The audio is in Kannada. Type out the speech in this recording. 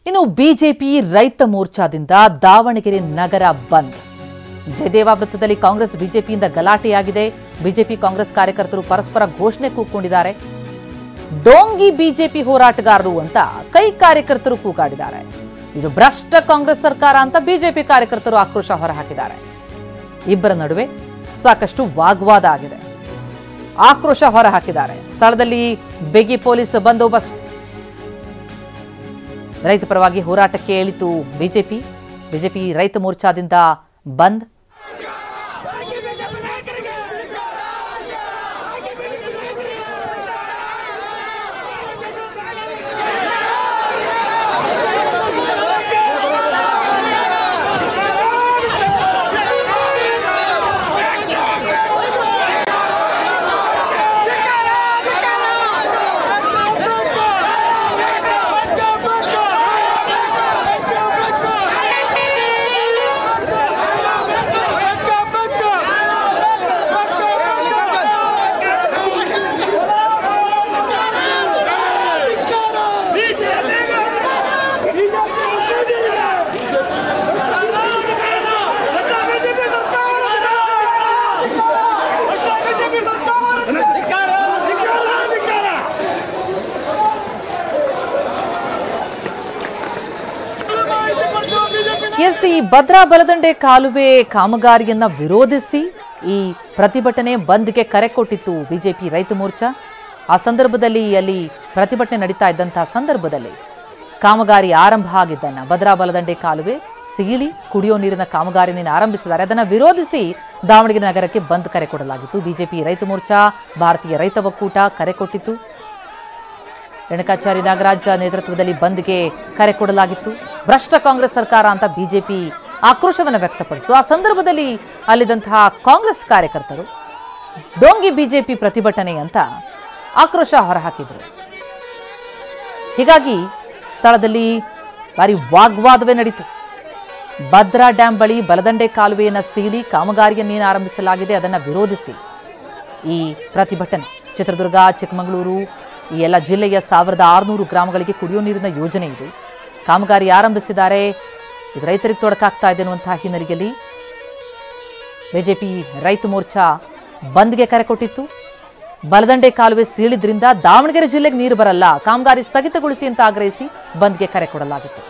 ಇನ್ನು ಬಿಜೆಪಿ ರೈತ ಮೋರ್ಚಾದಿಂದ ದಾವಣಗೆರೆ ನಗರ ಬಂದ್. ಜಯದೇವ ವೃತ್ತದಲ್ಲಿ ಕಾಂಗ್ರೆಸ್ ಬಿಜೆಪಿಯಿಂದ ಗಲಾಟೆಯಾಗಿದೆ. ಬಿಜೆಪಿ ಕಾಂಗ್ರೆಸ್ ಕಾರ್ಯಕರ್ತರು ಪರಸ್ಪರ ಘೋಷಣೆ ಕೂಗಿಕೊಂಡಿದ್ದಾರೆ. ಡೋಂಗಿ ಬಿಜೆಪಿ ಹೋರಾಟಗಾರರು ಅಂತ ಕೈ ಕಾರ್ಯಕರ್ತರು ಕೂಗಾಡಿದ್ದಾರೆ. ಇದು ಭ್ರಷ್ಟ ಕಾಂಗ್ರೆಸ್ ಸರ್ಕಾರ ಅಂತ ಬಿಜೆಪಿ ಕಾರ್ಯಕರ್ತರು ಆಕ್ರೋಶ ಹೊರಹಾಕಿದ್ದಾರೆ. ಇಬ್ಬರ ನಡುವೆ ಸಾಕಷ್ಟು ವಾಗ್ವಾದ ಆಗಿದೆ. ಆಕ್ರೋಶ ಹೊರಹಾಕಿದ್ದಾರೆ. ಸ್ಥಳದಲ್ಲಿ ಬಿಗಿ ಪೊಲೀಸ್ ಬಂದೋಬಸ್ತ್. ರೈತ ಪರವಾಗಿ ಹೋರಾಟಕ್ಕೆ ಇಳಿತು ಬಿಜೆಪಿ ರೈತ ಮೋರ್ಚಾದಿಂದ ಬಂದ್. ಈ ಭದ್ರಾ ಬಲದಂಡೆ ಕಾಲುವೆ ಕಾಮಗಾರಿಯನ್ನ ವಿರೋಧಿಸಿ ಈ ಪ್ರತಿಭಟನೆ ಬಂದ್ಗೆ ಕರೆ ಕೊಟ್ಟಿತ್ತು ಬಿಜೆಪಿ ರೈತ ಮೋರ್ಚಾ. ಆ ಸಂದರ್ಭದಲ್ಲಿ ಅಲ್ಲಿ ಪ್ರತಿಭಟನೆ ನಡೀತಾ ಇದ್ದಂತಹ ಸಂದರ್ಭದಲ್ಲಿ ಕಾಮಗಾರಿ ಆರಂಭ ಆಗಿದ್ದನ್ನ ಭದ್ರಾ ಬಲದಂಡೆ ಕಾಲುವೆ ಸೀಳಿ ಕುಡಿಯೋ ನೀರಿನ ಕಾಮಗಾರಿಯನ್ನು ಆರಂಭಿಸಿದ್ದಾರೆ. ಅದನ್ನು ವಿರೋಧಿಸಿ ದಾವಣಗೆರೆ ನಗರಕ್ಕೆ ಬಂದ್ ಕರೆ ಕೊಡಲಾಗಿತ್ತು. ಬಿಜೆಪಿ ರೈತ ಮೋರ್ಚಾ, ಭಾರತೀಯ ರೈತ ಒಕ್ಕೂಟ ಕರೆ ಕೊಟ್ಟಿತ್ತು. ರೇಣುಕಾಚಾರ್ಯ ನಾಗರಾಜ್ ನೇತೃತ್ವದಲ್ಲಿ ಬಂದ್ಗೆ ಕರೆ ಕೊಡಲಾಗಿತ್ತು. ಭ್ರಷ್ಟ ಕಾಂಗ್ರೆಸ್ ಸರ್ಕಾರ ಅಂತ ಬಿಜೆಪಿ ಆಕ್ರೋಶವನ್ನು ವ್ಯಕ್ತಪಡಿಸಿತು. ಆ ಸಂದರ್ಭದಲ್ಲಿ ಅಲ್ಲಿದ್ದಂತಹ ಕಾಂಗ್ರೆಸ್ ಕಾರ್ಯಕರ್ತರು ಡೋಂಗಿ ಬಿಜೆಪಿ ಪ್ರತಿಭಟನೆ ಅಂತ ಆಕ್ರೋಶ ಹೊರಹಾಕಿದ್ರು. ಹೀಗಾಗಿ ಸ್ಥಳದಲ್ಲಿ ಭಾರಿ ವಾಗ್ವಾದವೇ ನಡೀತು. ಭದ್ರಾ ಡ್ಯಾಂ ಬಳಿ ಬಲದಂಡೆ ಕಾಲುವೆಯನ್ನು ಸೀಳಿ ಕಾಮಗಾರಿಯನ್ನೇನು ಆರಂಭಿಸಲಾಗಿದೆ ಅದನ್ನು ವಿರೋಧಿಸಿ ಈ ಪ್ರತಿಭಟನೆ. ಚಿತ್ರದುರ್ಗ, ಚಿಕ್ಕಮಗಳೂರು ಈ ಎಲ್ಲ ಜಿಲ್ಲೆಯ 1600 ಗ್ರಾಮಗಳಿಗೆ ಕುಡಿಯೋ ನೀರಿನ ಯೋಜನೆ ಇದು. ಕಾಮಗಾರಿ ಆರಂಭಿಸಿದ್ದಾರೆ. ಇದು ರೈತರಿಗೆ ತೊಡಕಾಗ್ತಾ ಇದೆ ಅನ್ನುವಂತಹ ಹಿನ್ನೆಲೆಯಲ್ಲಿ ಬಿಜೆಪಿ ರೈತ ಮೋರ್ಚಾ ಬಂದ್ಗೆ ಕರೆ ಕೊಟ್ಟಿತ್ತು. ಬಲದಂಡೆ ಕಾಲುವೆ ಸೀಳಿದ್ರಿಂದ ದಾವಣಗೆರೆ ಜಿಲ್ಲೆಗೆ ನೀರು ಬರಲ್ಲ, ಕಾಮಗಾರಿ ಸ್ಥಗಿತಗೊಳಿಸಿ ಅಂತ ಆಗ್ರಹಿಸಿ ಬಂದ್ಗೆ ಕರೆ ಕೊಡಲಾಗಿತ್ತು.